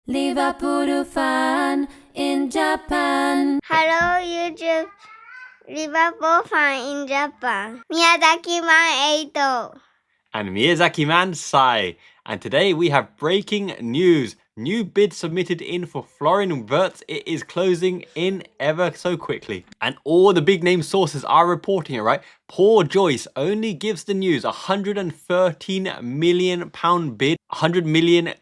Liverpool Fan in Japan. Hello YouTube, Liverpool Fan in Japan. Miyazaki-man Eito. And Miyazaki-man Sai. And today we have breaking news. New bid submitted in for Florian Wirtz. It is closing in ever so quickly. And all the big name sources are reporting it, right? Poor Joyce only gives the news £113 million bid, £100 million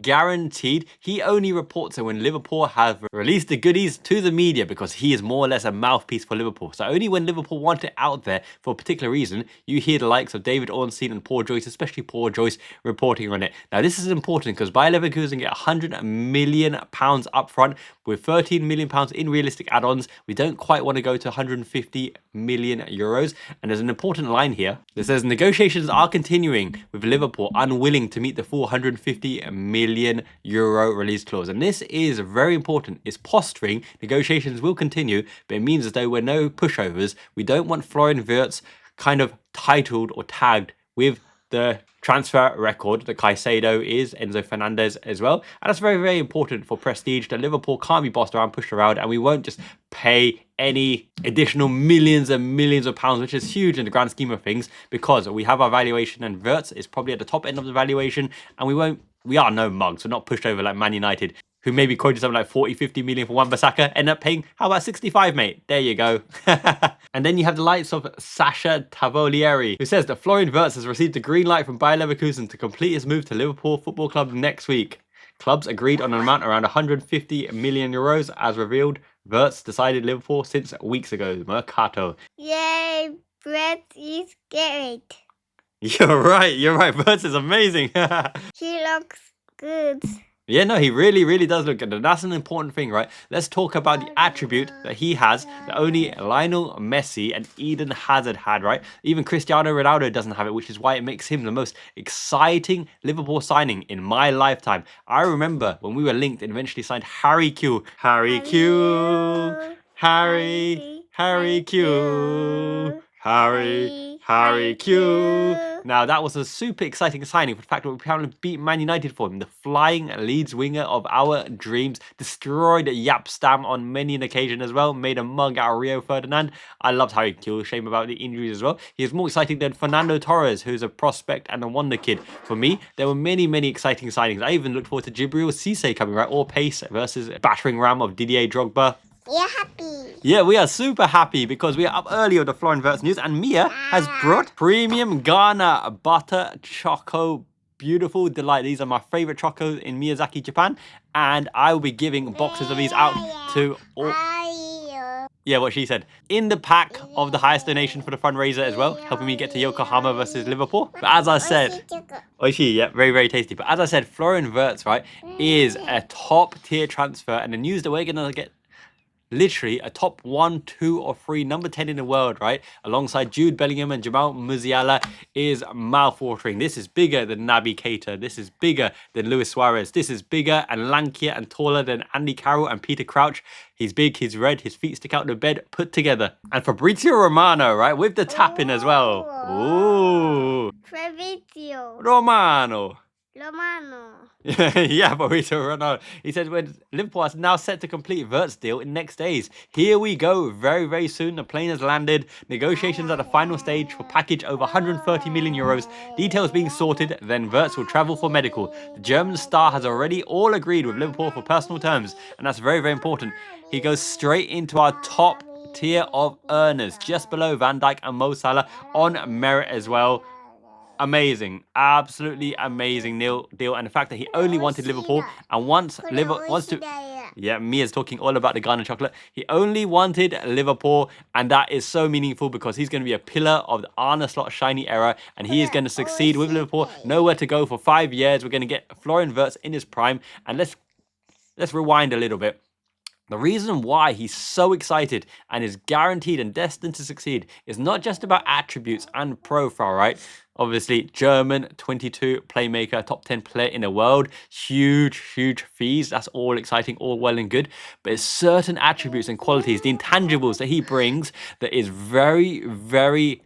guaranteed. He only reports it when Liverpool have released the goodies to the media because he is more or less a mouthpiece for Liverpool. So only when Liverpool want it out there for a particular reason, you hear the likes of David Ornstein and Poor Joyce, especially Poor Joyce, reporting on it. Now this is important because Bayer Leverkusen get £100 million up front with £13 million in realistic add-ons. We don't quite want to go to 150 million euros. And there's an important line here that says negotiations are continuing with Liverpool unwilling to meet the full 150 million euro release clause. And this is very important. It's posturing. Negotiations will continue, but it means as though we're no pushovers. We don't want Florian Wirtz kind of titled or tagged with the transfer record that Caicedo is, Enzo Fernandez as well. And that's very, very important for prestige, that Liverpool can't be bossed around, pushed around, and we won't just pay any additional millions and millions of pounds, which is huge in the grand scheme of things, because we have our valuation and Wirtz is probably at the top end of the valuation, and we are no mugs. We're not pushed over like Man United, who maybe quoted something like 40, 50 million for Wan-Bissaka, end up paying, how about 65, mate? There you go. And then you have the likes of Sasha Tavolieri, who says that Florian Wirtz has received a green light from Bayer Leverkusen to complete his move to Liverpool Football Club next week. Clubs agreed on an amount around 150 million euros, as revealed. Wirtz decided Liverpool since weeks ago. Mercato. Yay, Brett is great. You're right. Wirtz is amazing. He looks good. Yeah, no, he really, really does look good. And that's an important thing, right? Let's talk about the attribute that he has that only Lionel Messi and Eden Hazard had, right? Even Cristiano Ronaldo doesn't have it, which is why it makes him the most exciting Liverpool signing in my lifetime. I remember when we were linked and eventually signed Harry Q. Harry Q. Harry Q. Harry Q. Now, that was a super exciting signing for the fact that we apparently beat Man United for him. The flying Leeds winger of our dreams. Destroyed Yap Stam on many an occasion as well. Made a mug out of Rio Ferdinand. I loved Harry Q. Shame about the injuries as well. He is more exciting than Fernando Torres, who's a prospect and a wonder kid. For me, there were many, many exciting signings. I even looked forward to Djibril Cisse coming, right? All pace versus battering ram of Didier Drogba. We're happy. Yeah, we are super happy because we are up early with the Florian Wirtz news, and Mia has brought premium Ghana butter choco. Beautiful delight. These are my favorite chocos in Miyazaki, Japan, and I will be giving boxes of these out to all. Yeah, what she said. In the pack of the highest donation for the fundraiser as well, helping me get to Yokohama versus Liverpool. But as I said, Oishi, yeah, very, very tasty. But as I said, Florian Wirtz, right, is a top tier transfer, and the news that we're gonna get literally a top 1, 2, or 3, number 10 in the world, right? Alongside Jude Bellingham and Jamal Musiala is mouth-watering. This is bigger than Naby Keita. This is bigger than Luis Suarez. This is bigger and lankier and taller than Andy Carroll and Peter Crouch. He's big, he's red, his feet stick out of the bed, put together. And Fabrizio Romano, right, with the tap-in as well. Ooh. Fabrizio Romano. Yeah, Fabrizio Romano. He said when Liverpool is now set to complete Wirtz deal in next days. Here we go, very, very soon. The plane has landed. Negotiations at the final stage for package over 130 million euros. Details being sorted, then Wirtz will travel for medical. The German star has already all agreed with Liverpool for personal terms, and that's very, very important. He goes straight into our top tier of earners, just below Van Dijk and Mo Salah on merit as well. Amazing, absolutely amazing deal, and the fact that he only wanted Liverpool and wants to. Yeah, Mia's talking all about the Ghana chocolate. He only wanted Liverpool, and that is so meaningful because he's going to be a pillar of the Arne Slot shiny era, and he is going to succeed with Liverpool. Nowhere to go for 5 years. We're going to get Florian Wirtz in his prime, and let's rewind a little bit. The reason why he's so excited and is guaranteed and destined to succeed is not just about attributes and profile, right? Obviously, German 22 playmaker, top 10 player in the world, huge, huge fees. That's all exciting, all well and good. But it's certain attributes and qualities, the intangibles that he brings, that is very, very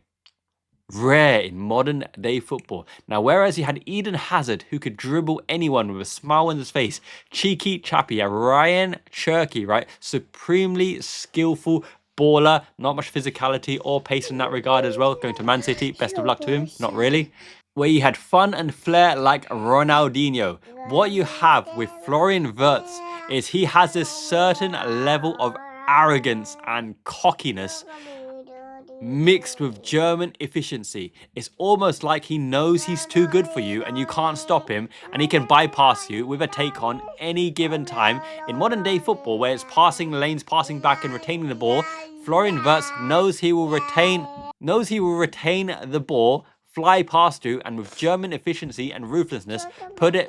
rare in modern day football. Now, whereas you had Eden Hazard, who could dribble anyone with a smile on his face, cheeky chappy, Ryan Cherky, right? Supremely skillful baller, not much physicality or pace in that regard as well. Going to Man City, best of luck to him. Not really. Where you had fun and flair like Ronaldinho. What you have with Florian Wirtz is he has this certain level of arrogance and cockiness mixed with German efficiency. It's almost like he knows he's too good for you and you can't stop him, and he can bypass you with a take on any given time. In modern day football, where it's passing lanes, passing back and retaining the ball, Florian Wirtz knows he will retain the ball, fly past you, and with German efficiency and ruthlessness, put it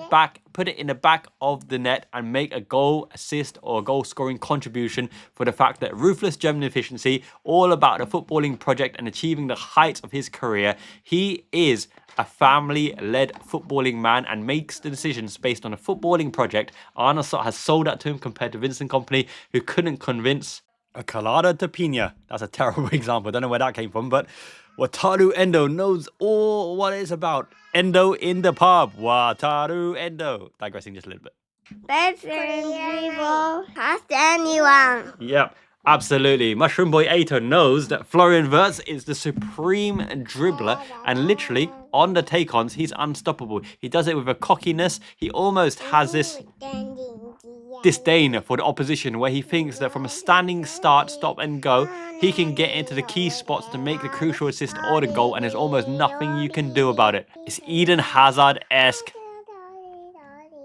in the back of the net and make a goal assist or a goal scoring contribution. For the fact that ruthless German efficiency, all about the footballing project and achieving the heights of his career. He is a family-led footballing man and makes the decisions based on a footballing project. Arne Slot has sold that to him compared to Vincent Kompany, who couldn't convince a Colada to Pina. That's a terrible example. I don't know where that came from, but Wataru Endo knows all what it's about. Endo in the pub. Wataru Endo. Digressing just a little bit. Best dribble past anyone. Yep, absolutely. Mushroom Boy Ato knows that Florian Wirtz is the supreme dribbler, and literally on the take-ons, he's unstoppable. He does it with a cockiness. He almost has this disdain for the opposition, where he thinks that from a standing start, stop and go, he can get into the key spots to make the crucial assist or the goal, and there's almost nothing you can do about it. It's Eden Hazard-esque.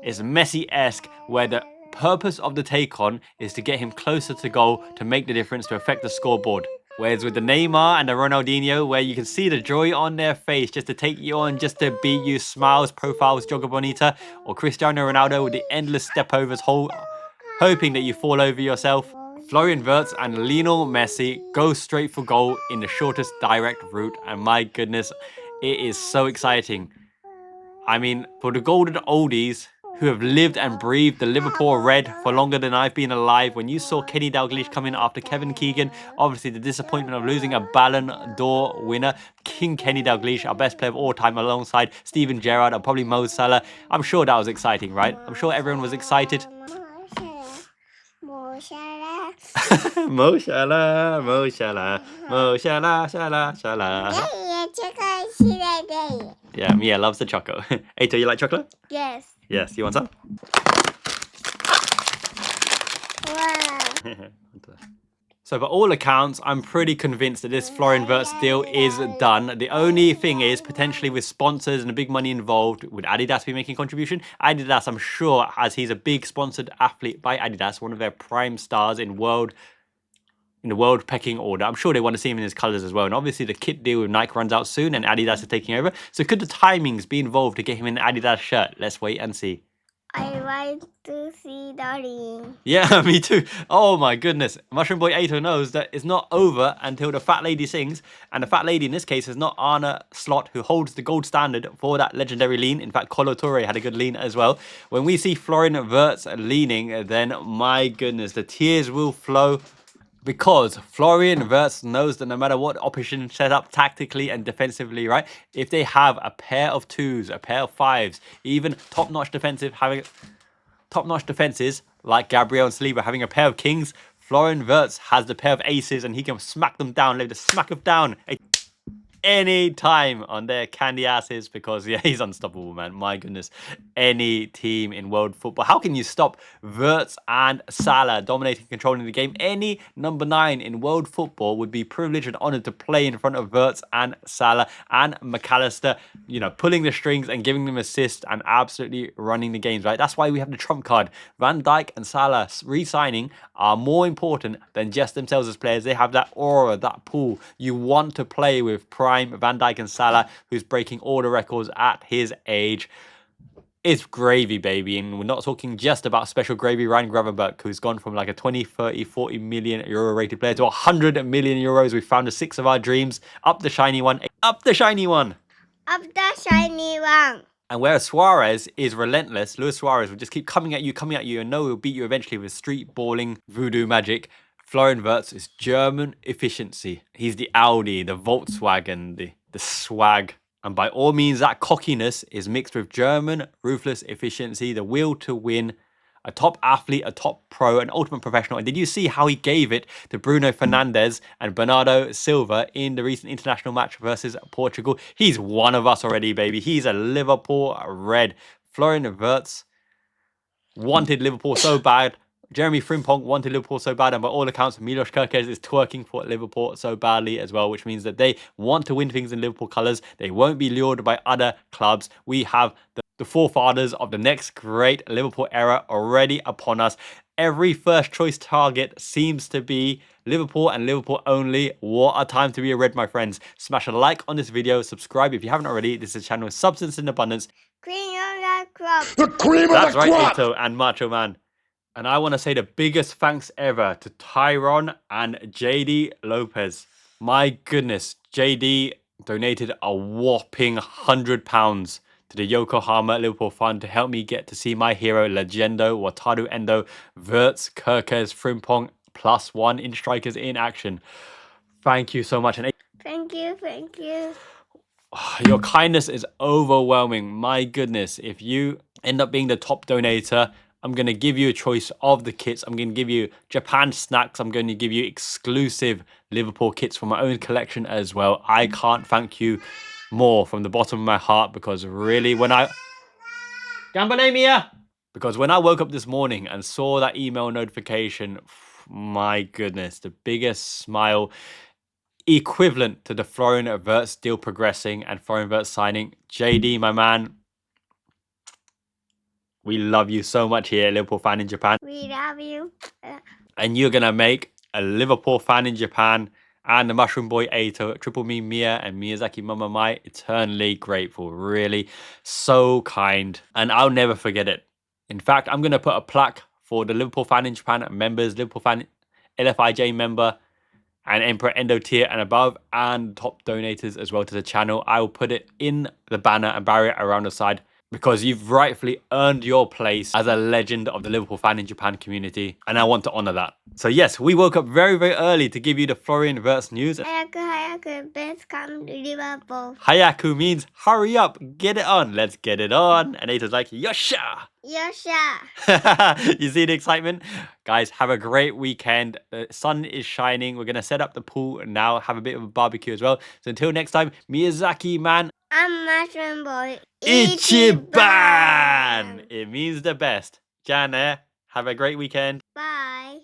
It's Messi-esque, where the purpose of the take-on is to get him closer to goal to make the difference, to affect the scoreboard. Whereas with the Neymar and the Ronaldinho, where you can see the joy on their face just to take you on, just to beat you, smiles, profiles, Joga Bonita, or Cristiano Ronaldo with the endless step-overs, hoping that you fall over yourself. Florian Wirtz and Lionel Messi go straight for goal in the shortest direct route, and my goodness, it is so exciting. I mean, for the golden oldies who have lived and breathed the Liverpool red for longer than I've been alive, when you saw Kenny Dalglish come in after Kevin Keegan, obviously the disappointment of losing a Ballon d'Or winner, King Kenny Dalglish, our best player of all time, alongside Steven Gerrard and probably Mo Salah. I'm sure that was exciting, right? I'm sure everyone was excited. Mo Salah, Mo Salah, Mo Salah, Salah, Salah. Yeah, Mia loves the choco. Ato, you like chocolate? Yes. Yes, you want some? Wow. So by all accounts, I'm pretty convinced that this Florian Wirtz deal is done. The only thing is, potentially with sponsors and the big money involved, would Adidas be making a contribution? Adidas, I'm sure, as he's a big sponsored athlete by Adidas, one of their prime stars in the world pecking order. I'm sure they want to see him in his colours as well. And obviously the kit deal with Nike runs out soon and Adidas is taking over. So could the timings be involved to get him an Adidas shirt? Let's wait and see. I like to see the ring. Yeah, me too. Oh my goodness. Mushroom Boy Ato knows that it's not over until the fat lady sings. And the fat lady in this case is not Arne Slot, who holds the gold standard for that legendary lean. In fact, Colo Touré had a good lean as well. When we see Florian Wirtz leaning, then my goodness, the tears will flow. Because Florian Wirtz knows that no matter what opposition set up tactically and defensively, right? If they have a pair of twos, a pair of fives, even top-notch defenses like Gabriel and Saliba having a pair of kings, Florian Wirtz has the pair of aces and he can smack them down, leave the smack of down any time on their candy asses, because yeah, he's unstoppable, man. My goodness, any team in world football, how can you stop Wirtz and Salah dominating, controlling the game? Any number 9 in world football would be privileged and honoured to play in front of Wirtz and Salah and McAllister, you know, pulling the strings and giving them assists and absolutely running the games, right? That's why we have the trump card. Van Dijk and Salah re-signing are more important than just themselves as players. They have that aura, that pull. You want to play with prime Van Dijk and Salah, who's breaking all the records at his age. It's gravy, baby. And we're not talking just about special gravy Ryan Gravenberch, who's gone from like a 20, 30, 40 million euro rated player to 100 million euros. We found the 6 of our dreams. Up the shiny one. Up the shiny one. Up the shiny one. And whereas Suarez is relentless, Luis Suarez will just keep coming at you, and know he'll beat you eventually with street balling voodoo magic. Florian Wirtz is German efficiency. He's the Audi, the Volkswagen, the the swag. And by all means, that cockiness is mixed with German ruthless efficiency, the will to win, a top athlete, a top pro, an ultimate professional. And did you see how he gave it to Bruno Fernandes and Bernardo Silva in the recent international match versus Portugal? He's one of us already, baby. He's a Liverpool red. Florian Wirtz wanted Liverpool so bad. Jeremy Frimpong wanted Liverpool so bad, and by all accounts, Milos Kerkez is twerking for Liverpool so badly as well, which means that they want to win things in Liverpool colours. They won't be lured by other clubs. We have the forefathers of the next great Liverpool era already upon us. Every first choice target seems to be Liverpool and Liverpool only. What a time to be a red, my friends. Smash a like on this video, subscribe if you haven't already. This is a channel with substance in abundance. Cream of the crop. The cream of That's the right, crop! Ito and Macho Man. And I want to say the biggest thanks ever to Tyron and JD Lopez. My goodness, JD donated a whopping £100 to the Yokohama Liverpool Fund to help me get to see my hero, Legendo, Wataru Endo, Wirtz, Kerkez, Frimpong, +1 in strikers in action. Thank you so much. And Thank you, thank you. your kindness is overwhelming. My goodness, if you end up being the top donator, I'm going to give you a choice of the kits. I'm going to give you Japan snacks. I'm going to give you exclusive Liverpool kits from my own collection as well. I can't thank you more from the bottom of my heart, because really when I... Gambanemia! Because when I woke up this morning and saw that email notification, my goodness, the biggest smile, equivalent to the Florian Wirtz deal progressing and Florian Wirtz signing. JD, my man, we love you so much here at Liverpool Fan in Japan. We love you. And you're going to make a Liverpool Fan in Japan and the Mushroom Boy Ato, Triple Me Mia, and Miyazaki Mama Mai eternally grateful. Really, so kind. And I'll never forget it. In fact, I'm going to put a plaque for the Liverpool Fan in Japan members, Liverpool Fan LFIJ member, and Emperor Endo tier and above, and top donators as well to the channel. I will put it in the banner and barrier around the side, because you've rightfully earned your place as a legend of the Liverpool Fan in Japan community, and I want to honor that. So yes, we woke up very, very early to give you the Florian Wirtz news. Hayaku, best come to Liverpool. Hayaku means hurry up, get it on, let's get it on. And Ato's like, Yosha! Yosha. You see the excitement? Guys, have a great weekend. The sun is shining. We're going to set up the pool now, have a bit of a barbecue as well. So until next time, Miyazaki man, I'm Mushroom Boy. Ichiban! It means the best. Jane, have a great weekend. Bye.